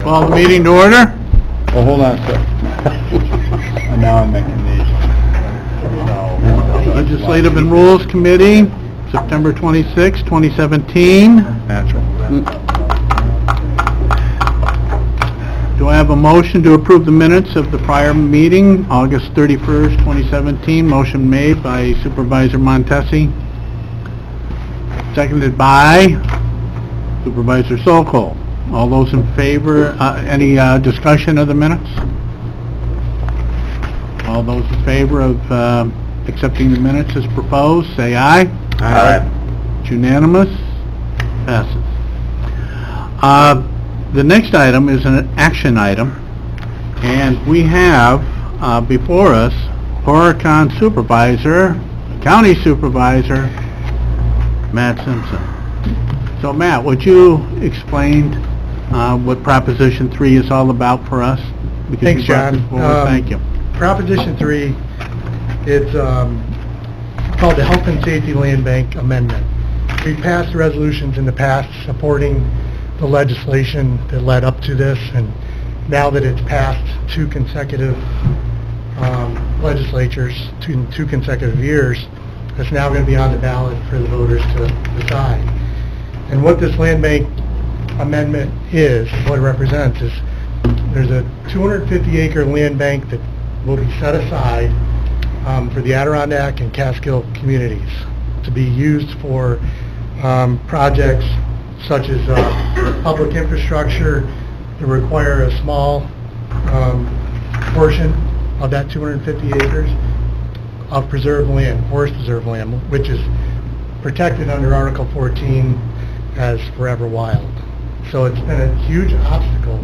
Call the meeting to order. Oh, hold on a sec. And now I'm making these. Legislative and Rules Committee, September 26, 2017. Natural. Do I have a motion to approve the minutes of the prior meeting, August 31st, 2017? Motion made by Supervisor Montesi, seconded by Supervisor Sokol. All those in favor, any discussion of the minutes? All those in favor of accepting the minutes as proposed, say aye. Aye. It's unanimous. Passes. The next item is an action item, and we have before us Horicon Supervisor, County Supervisor, Matt Simpson. So Matt, would you explain what Proposition 3 is all about for us? Because Thanks, you brought this John. forward. Thank you. Proposition 3, it's called the Health and Safety Land Bank Amendment. We've passed resolutions in the past supporting the legislation that led up to this, and now that it's passed two consecutive legislatures, two consecutive years, it's now going to be on the ballot for the voters to decide. And what this land bank amendment is, what it represents, is there's a 250-acre land bank that will be set aside for the Adirondack and Catskill communities to be used for projects such as public infrastructure that require a small portion of that 250 acres of preserved land, forest preserved land, which is protected under Article 14 as forever wild. So it's been a huge obstacle,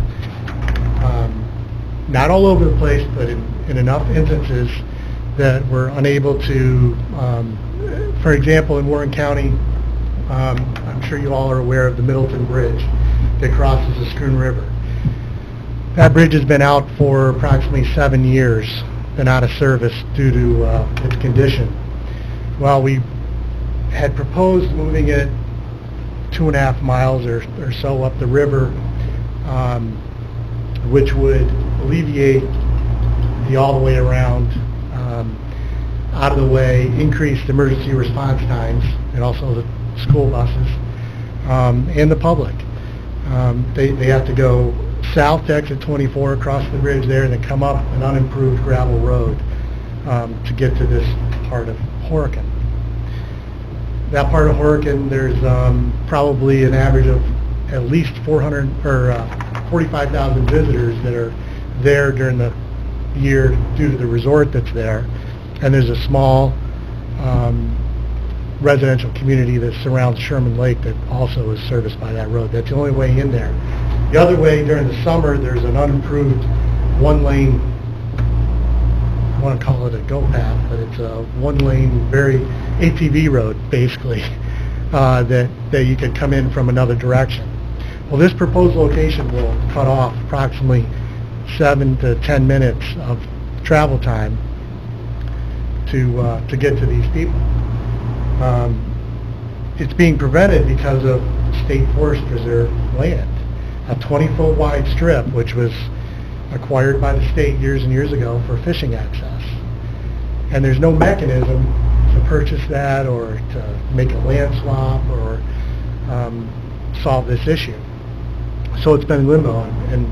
not all over the place, but in enough instances that we're unable to, for example, in Warren County, I'm sure you all are aware of the Middleton Bridge that crosses the Schroon River. That bridge has been out for approximately 7 years, been out of service due to its condition. Well, we had proposed moving it 2.5 miles or so up the river, which would alleviate the all the way around, out of the way, increased emergency response times, and also the school buses, and the public. They have to go south to exit 24, across the bridge there, and then come up an unimproved gravel road to get to this part of Horicon. That part of Horicon, there's probably an average of at least 45,000 visitors that are there during the year due to the resort that's there, and there's a small residential community that surrounds Sherman Lake that also is serviced by that road. That's the only way in there. The other way, during the summer, there's an unimproved one-lane, I want to call it a go path, but it's a one-lane, very ATV road, basically, that you could come in from another direction. Well, this proposed location will cut off approximately 7 to 10 minutes of travel time to get to these people. It's being prevented because of state forest preserve land, a 20-foot wide strip which was acquired by the state years and years ago for fishing access. And there's no mechanism to purchase that or to make a land swap or solve this issue. So it's been in limbo, and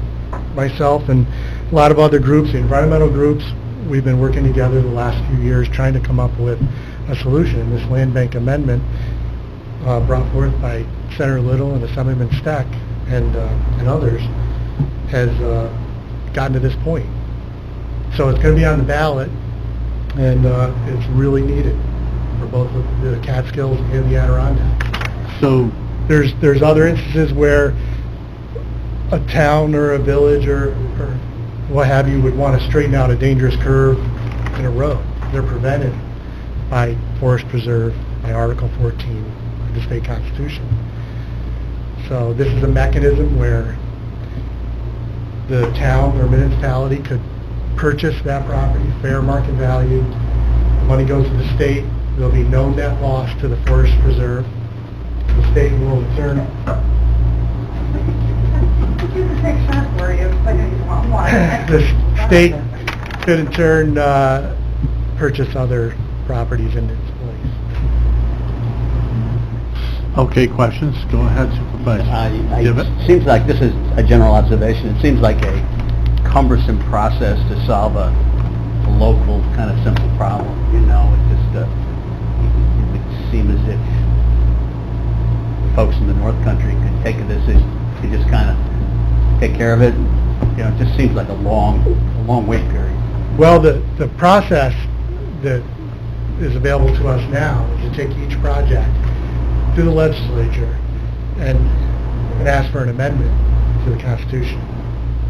myself and a lot of other groups, the environmental groups, we've been working together the last few years trying to come up with a solution. This land bank amendment brought forth by Senator Little and Assemblyman Steck and others has gotten to this point. So it's going to be on the ballot, and it's really needed for both the Catskills and the Adirondack. So there's other instances where a town or a village or what have you would want to straighten out a dangerous curve in a road. They're prevented by Forest Preserve, by Article 14 of the state constitution. So this is a mechanism where the town or municipality could purchase that property, fair market value. The money goes to the state. There'll be no net loss to the Forest Preserve. The state will return. Could you take shot for you, but you want one. The state could in turn purchase other properties in its place. Okay, questions? Go ahead, Supervisor. Give it. It seems like, this is a general observation, it seems like a cumbersome process to solve a local kind of simple problem, you know, it just, it would seem as if the folks in the North Country could take a decision, could just kind of take care of it, you know, it just seems like a long wait period. Well, the process that is available to us now is to take each project to the legislature and ask for an amendment to the Constitution.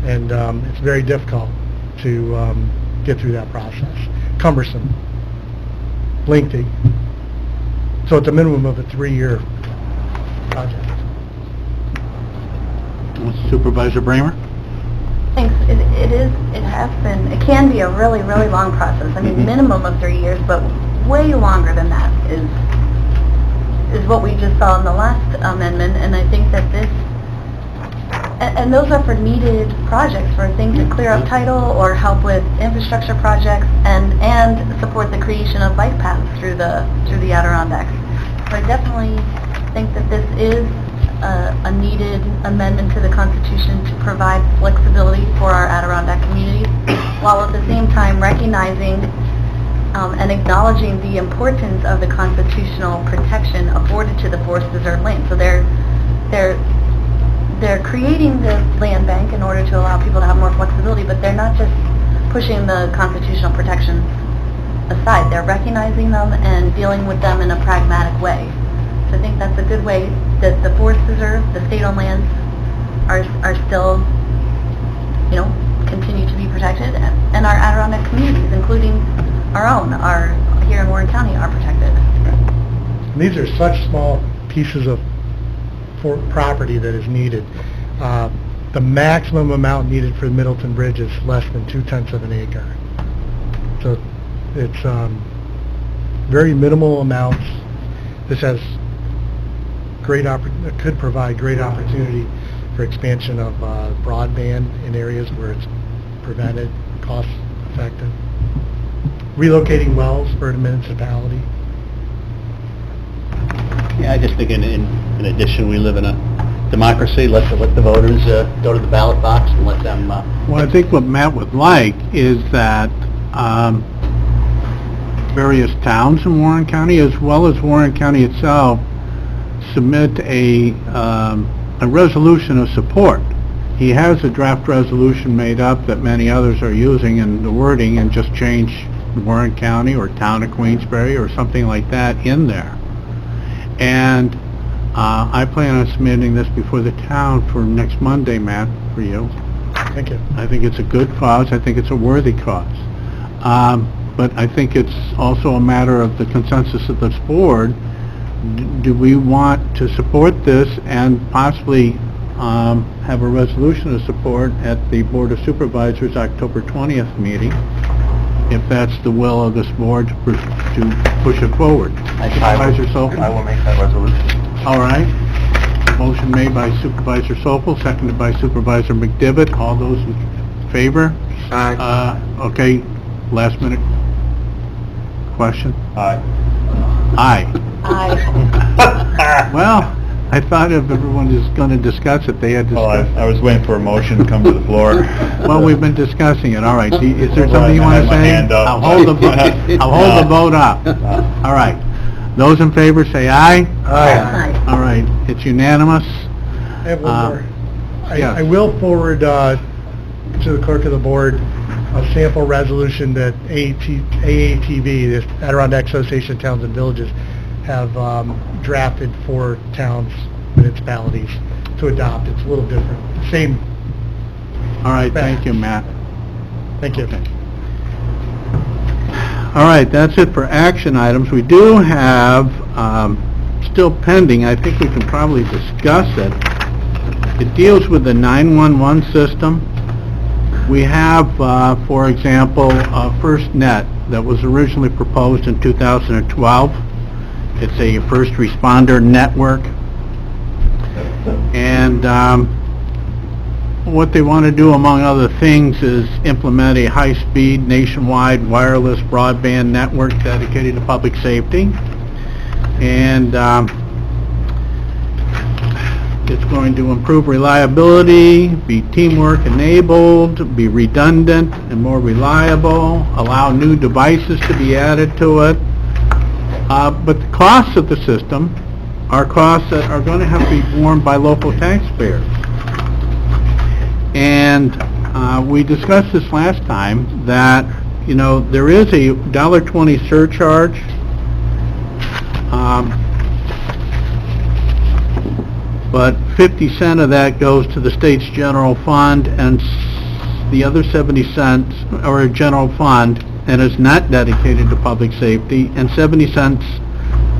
And it's very difficult to get through that process. Cumbersome, lengthy. So it's a minimum of a 3-year project. Supervisor Bramer? Thanks. It can be a really, really long process. I mean, minimum of 3 years, but way longer than that is what we just saw in the last amendment, and I think that this, and those are for needed projects, for things to clear up title or help with infrastructure projects and support the creation of bike paths through the Adirondacks. So I definitely think that this is a needed amendment to the Constitution to provide flexibility for our Adirondack communities, while at the same time recognizing and acknowledging the importance of the constitutional protection afforded to the forest preserve land. So they're creating the land bank in order to allow people to have more flexibility, but they're not just pushing the constitutional protections aside. They're recognizing them and dealing with them in a pragmatic way. So I think that's a good way that the forest preserve, the state-owned lands, are still, you know, continue to be protected, and our Adirondack communities, including our own, are here in Warren County, are protected. And these are such small pieces of property that is needed. The maximum amount needed for the Middleton Bridge is less than 2/10 of an acre. So it's very minimal amounts. This has could provide great opportunity for expansion of broadband in areas where it's prevented, cost effective. Relocating wells for the municipality. Yeah, I just think in addition, we live in a democracy, let the voters go to the ballot box and let them... Well, I think what Matt would like is that various towns in Warren County, as well as Warren County itself, submit a resolution of support. He has a draft resolution made up that many others are using in the wording, and just change Warren County or Town of Queensbury or something like that in there. And I plan on submitting this before the town for next Monday, Matt, for you. Thank you. I think it's a good cause. I think it's a worthy cause. But I think it's also a matter of the consensus of this board. Do we want to support this and possibly have a resolution of support at the Board of Supervisors October 20th meeting, if that's the will of this board to push it forward? Supervisor Sokol? I will make that resolution. All right. Motion made by Supervisor Sokol, seconded by Supervisor McDivitt. All those in favor? Aye. Okay, last minute question? Aye. Aye. Aye. Well, I thought if everyone is going to discuss it, they had discussed I was waiting for a motion to come to the floor. Well, we've been discussing it. All right. Is there Well, something you I want had to my say? hand up. I'll hold the vote up. All right. Those in favor say aye. Aye. All right. It's unanimous. I have one more. yes. I will forward to the clerk of the board a sample resolution that AATV, the Adirondack Association of Towns and Villages, have drafted for towns, municipalities to adopt. It's a little different. Same. All right. Thank you, Matt. Thank you. Okay. All right, that's it for action items. We do have, still pending, I think we can probably discuss it. It deals with the 911 system. We have, for example, FirstNet that was originally proposed in 2012. It's a first responder network. And what they want to do, among other things, is implement a high-speed nationwide wireless broadband network dedicated to public safety. And it's going to improve reliability, be teamwork enabled, be redundant and more reliable, allow new devices to be added to it. But the costs of the system are costs that are going to have to be borne by local taxpayers. And we discussed this last time, that, you know, there is a $1.20 surcharge. But 50 cents of that goes to the state's general fund, and the other 70 cents are a general fund and is not dedicated to public safety, and 70 cents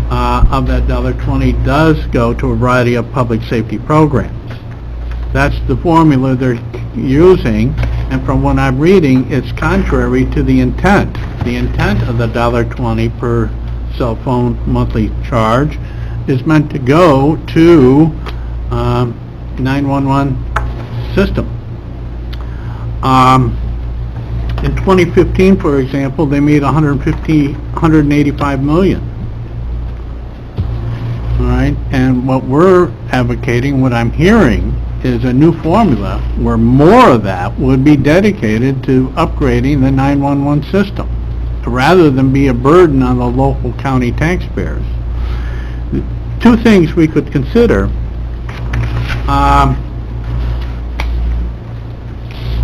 of that $1.20 does go to a variety of public safety programs. That's the formula they're using, and from what I'm reading, it's contrary to the intent. The intent of the $1.20 per cell phone monthly charge is meant to go to 911 system. In 2015, for example, they made 185 million. All right, and what we're advocating, what I'm hearing, is a new formula where more of that would be dedicated to upgrading the 911 system, rather than be a burden on the local county taxpayers. Two things we could consider: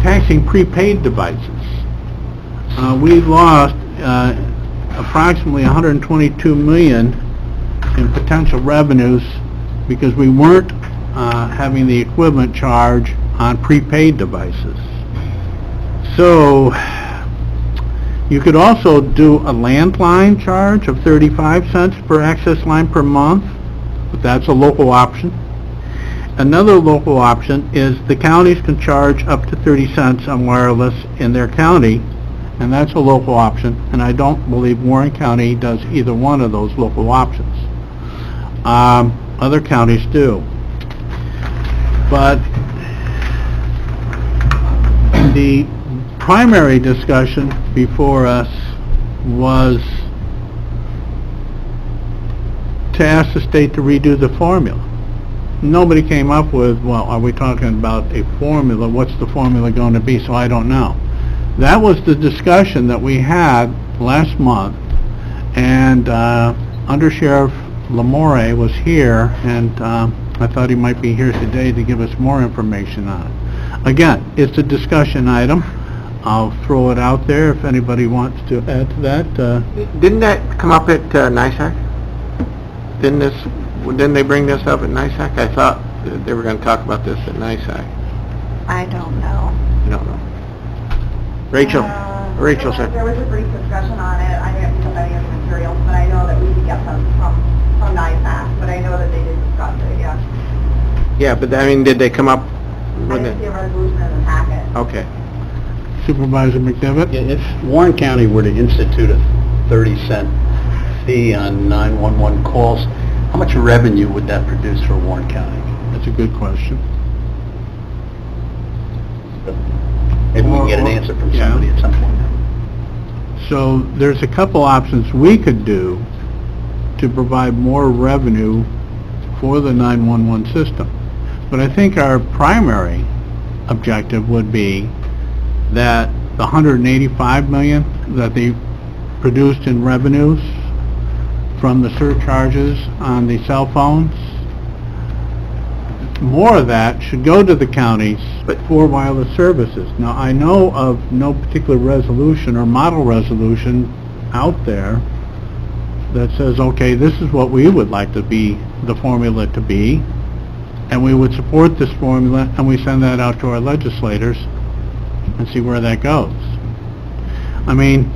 taxing prepaid devices. We lost approximately $122 million in potential revenues because we weren't having the equivalent charge on prepaid devices. So you could also do a landline charge of 35 cents per access line per month, but that's a local option. Another local option is the counties can charge up to 30 cents on wireless in their county, and that's a local option, and I don't believe Warren County does either one of those local options. Other counties do. But the primary discussion before us was to ask the state to redo the formula. Nobody came up with, well, are we talking about a formula? What's the formula going to be? So I don't know. That was the discussion that we had last month, and Under Sheriff Lamore was here, and I thought he might be here today to give us more information on it. Again, it's a discussion item. I'll throw it out there if anybody wants to add to that. Didn't that come up at NISAC? Didn't they bring this up at NISAC? I thought they were going to talk about this at NISAC. I don't know. You don't know. Rachel said. There was a brief discussion on it. I didn't pick up any of the materials, but I know that we did get some from NISAC, but I know that they did discuss it, yeah. Yeah, but I mean, did they come up I with didn't see it? a resolution in the packet. Okay. Supervisor McDevitt? If Warren County were to institute a 30-cent fee on 911 calls, how much revenue would that produce for Warren County? That's a good question. Maybe we can get an answer from Yeah. somebody at some point. So there's a couple options we could do to provide more revenue for the 911 system. But I think our primary objective would be that the 185 million that they produced in revenues from the surcharges on the cell phones, more of that should go to the counties for wireless services. Now, I know of no particular resolution or model resolution out there that says, okay, this is what we would like to be, the formula to be, and we would support this formula, and we send that out to our legislators and see where that goes. I mean,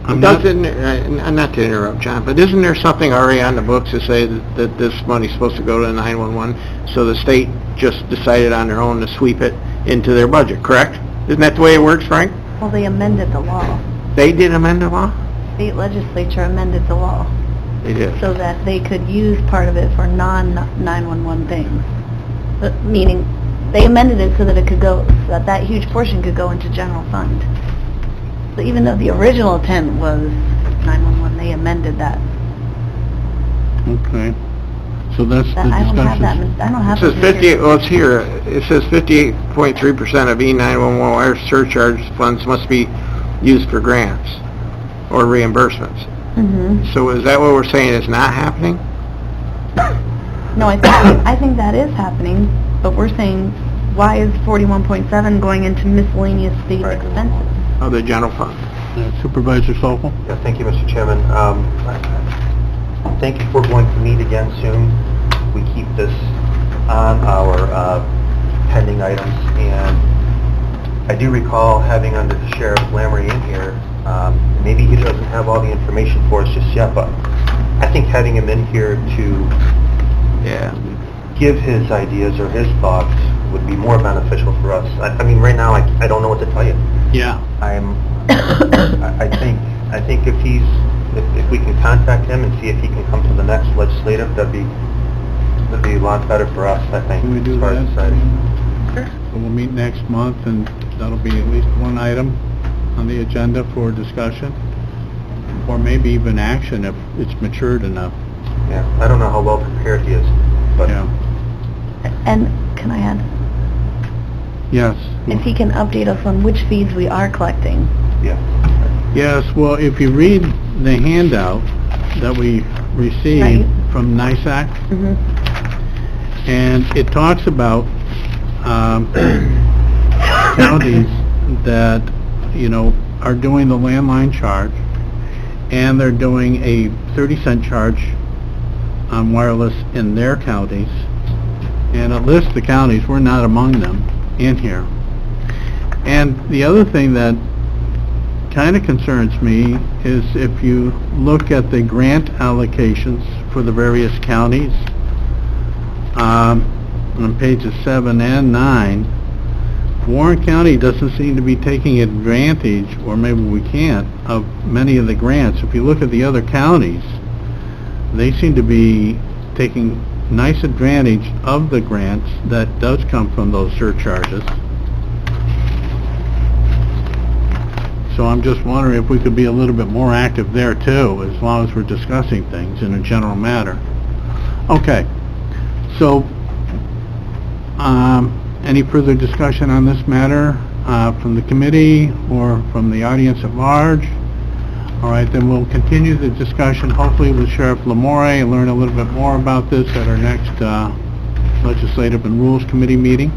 Not to interrupt, John, but isn't there something already on the books to say that this money's supposed to go to 911, so the state just decided on their own to sweep it into their budget, correct? Isn't that the way it works, Frank? Well, they amended the law. They did amend the law? State legislature amended the law They did. so that they could use part of it for non-911 things. But meaning, They amended it so that it could go, so that huge portion could go into general fund. So even though the original intent was 911, they amended that. Okay. So that's the I don't have that, discussion. I don't have It says it here. 50, well, it's here, it says 58.3% of E911 wire surcharge funds must be used for grants or reimbursements. Mhm. So is that what we're saying is not happening? No, I think that is happening, but we're saying, why is 41.7 going into miscellaneous state Right. expenses? Of the general fund? Supervisor Sokol? Yeah, thank you, Mr. Chairman. Thank you for going to meet again soon. We keep this on our pending items, and I do recall having under Sheriff Lamry in here, maybe he doesn't have all the information for us just yet, but I think having him in here to Yeah. give his ideas or his thoughts would be more beneficial for us. I mean, right now, I don't know what to tell you. Yeah. I think if we can contact him and see if he can come to the next legislative, that'd be a lot better for us, I think, Can we do as far as that? deciding. So we'll meet next month, and that'll be at least one item on the agenda for discussion, or maybe even action if it's matured enough. Yeah, I don't know how well prepared he is, but Yeah. And can I add, Yes. if he can update us on which fees we are collecting? yeah. Yes, well, if you read the handout that we received Right. from NISAC, Mhm. and it talks about counties that, are doing the landline charge, and they're doing a 30-cent charge on wireless in their counties, and it lists the counties, we're not among them, in here. And the other thing that kind of concerns me is if you look at the grant allocations for the various counties, on pages 7 and 9, Warren County doesn't seem to be taking advantage, or maybe we can't, of many of the grants. If you look at the other counties, they seem to be taking nice advantage of the grants that does come from those surcharges. So I'm just wondering if we could be a little bit more active there too, as long as we're discussing things in a general matter. Okay, so, any further discussion on this matter from the committee or from the audience at large? All right, then we'll continue the discussion, hopefully with Sheriff Lamore, and learn a little bit more about this at our next Legislative and Rules Committee meeting.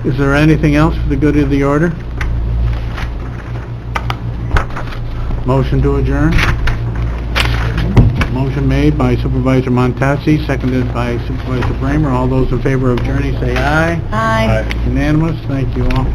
Is there anything else for the good of the order? Motion to adjourn? Motion made by Supervisor Montesi, seconded by Supervisor Bramer. All those in favor of adjourning, say aye. Aye. Unanimous, thank you all.